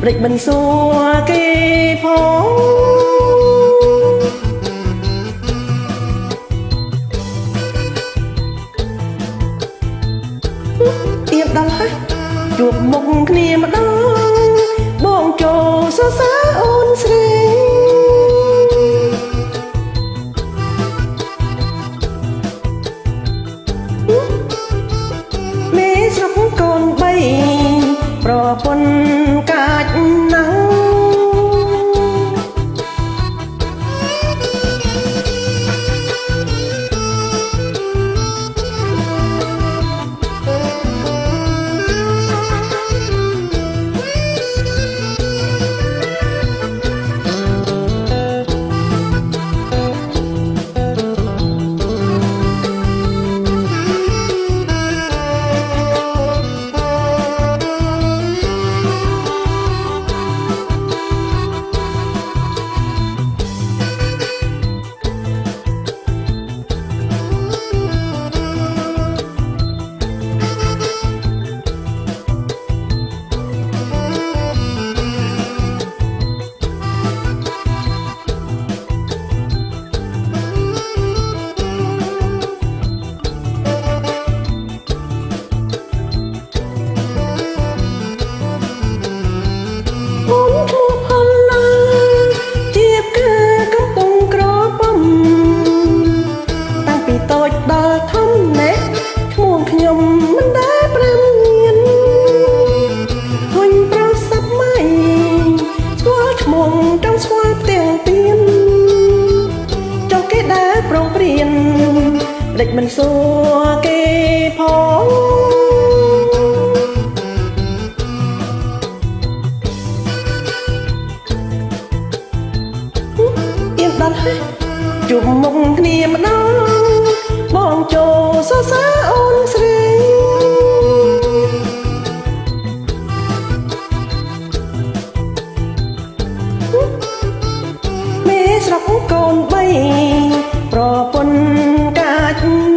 เด็กมันสัวเกพอเตียบดังฮะจูบมุกគ្នាម្ដងបងចូលសរសើរអូនស្រីមេស្រុកកូនបីប្រពន្ធកាច់ណាស់เด็กมันสัวเกพอเอียงดันให้จูบมุกគ្នាម្ដងបងចូលសរសើរអូនស្រីមេស្រុកកូនបីប្រពន្ធកាច់